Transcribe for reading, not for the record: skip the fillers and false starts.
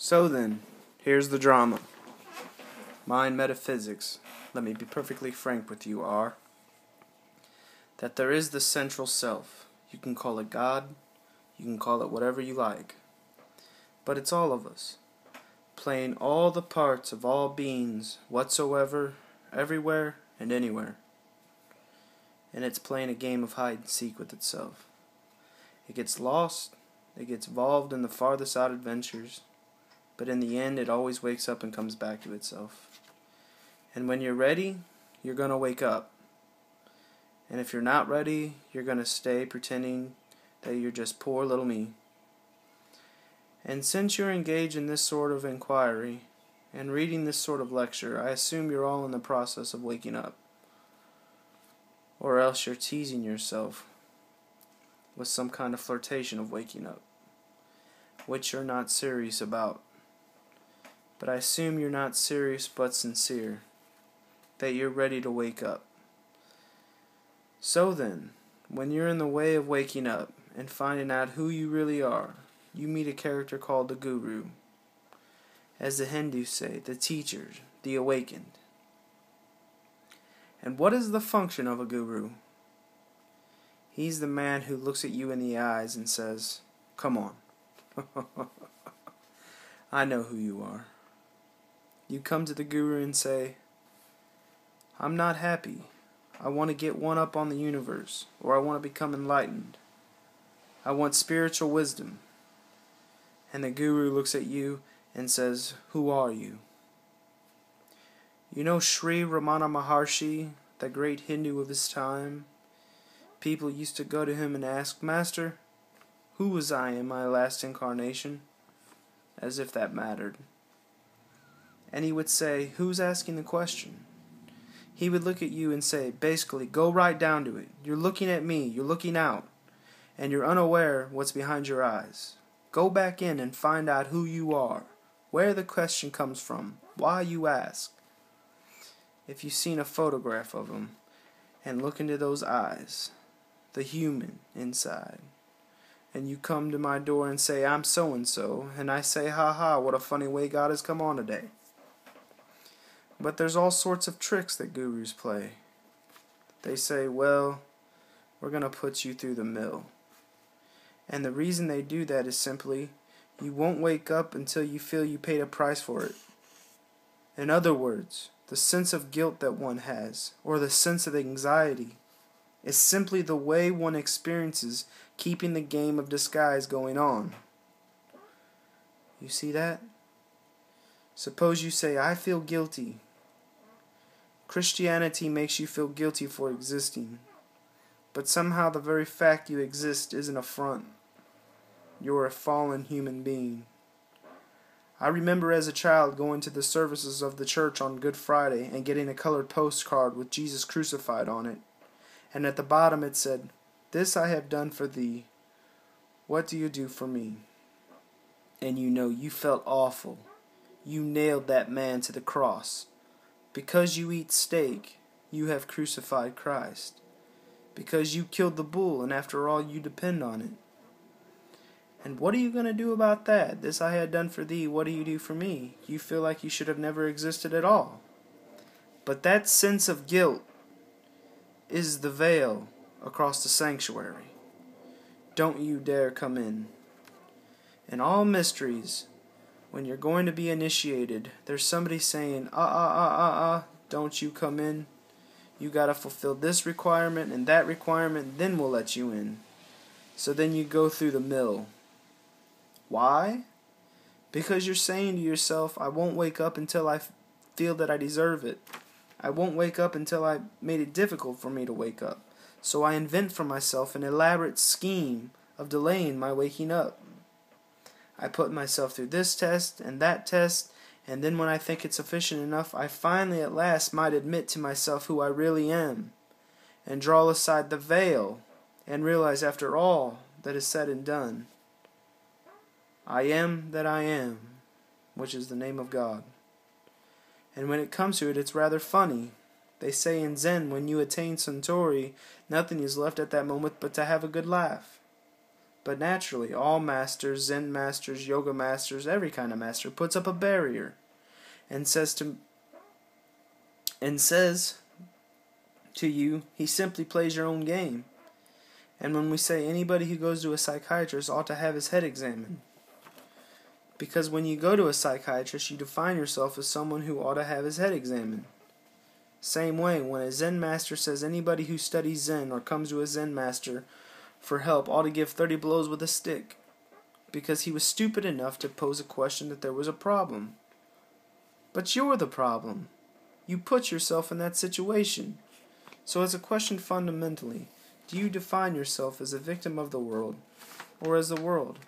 So then, here's the drama. Mind metaphysics, let me be perfectly frank with you, are that there is the central self. You can call it God, you can call it whatever you like. But it's all of us, playing all the parts of all beings whatsoever, everywhere, and anywhere. And it's playing a game of hide and seek with itself. It gets lost, it gets involved in the farthest out adventures, but in the end it always wakes up and comes back to itself. And when you're ready, you're going to wake up. And if you're not ready, you're going to stay pretending that you're just poor little me. And since you're engaged in this sort of inquiry and reading this sort of lecture, I assume you're all in the process of waking up. Or else you're teasing yourself with some kind of flirtation of waking up, which you're not serious about. But I assume you're not serious but sincere, that you're ready to wake up. So then, when you're in the way of waking up and finding out who you really are, you meet a character called the Guru. As the Hindus say, the teacher, the awakened. And what is the function of a Guru? He's the man who looks at you in the eyes and says, "Come on. I know who you are." You come to the Guru and say, "I'm not happy. I want to get one up on the universe, or I want to become enlightened. I want spiritual wisdom." And the Guru looks at you and says, "Who are you?" You know Sri Ramana Maharshi, the great Hindu of his time? People used to go to him and ask, "Master, who was I in my last incarnation?" As if that mattered. And he would say, "Who's asking the question?" He would look at you and say, basically, go right down to it. You're looking at me, you're looking out, and you're unaware what's behind your eyes. Go back in and find out who you are, where the question comes from, why you ask. If you've seen a photograph of him, and look into those eyes, the human inside, and you come to my door and say, "I'm so-and-so," and I say, "Ha ha, what a funny way God has come on today." But there's all sorts of tricks that gurus play. They say, "Well, we're going to put you through the mill." And the reason they do that is simply, you won't wake up until you feel you paid a price for it. In other words, the sense of guilt that one has, or the sense of anxiety, is simply the way one experiences keeping the game of disguise going on. You see that? Suppose you say, "I feel guilty." Christianity makes you feel guilty for existing, but somehow the very fact you exist is an affront. You're a fallen human being. I remember as a child going to the services of the church on Good Friday and getting a colored postcard with Jesus crucified on it, and at the bottom it said, "This I have done for thee. What do you do for me?" And you know you felt awful. You nailed that man to the cross. Because you eat steak, you have crucified Christ. Because you killed the bull, and after all you depend on it. And what are you going to do about that? This I had done for thee, what do you do for me? You feel like you should have never existed at all. But that sense of guilt is the veil across the sanctuary. Don't you dare come in. In all mysteries, when you're going to be initiated, there's somebody saying, don't you come in. You gotta fulfill this requirement and that requirement, then we'll let you in. So then you go through the mill. Why? Because you're saying to yourself, "I won't wake up until I feel that I deserve it. I won't wake up until I made it difficult for me to wake up. So I invent for myself an elaborate scheme of delaying my waking up. I put myself through this test and that test, and then when I think it's sufficient enough, I finally at last might admit to myself who I really am, and draw aside the veil, and realize after all that is said and done, I am that I am, which is the name of God." And when it comes to it, it's rather funny. They say in Zen, when you attain Suntory, nothing is left at that moment but to have a good laugh. But naturally, all masters, Zen masters, yoga masters, every kind of master puts up a barrier and says to you, he simply plays your own game. And when we say anybody who goes to a psychiatrist ought to have his head examined, because when you go to a psychiatrist, you define yourself as someone who ought to have his head examined. Same way, when a Zen master says anybody who studies Zen or comes to a Zen master for help ought to give 30 blows with a stick, because he was stupid enough to pose a question that there was a problem. But you're the problem. You put yourself in that situation. So it's a question fundamentally, do you define yourself as a victim of the world, or as the world?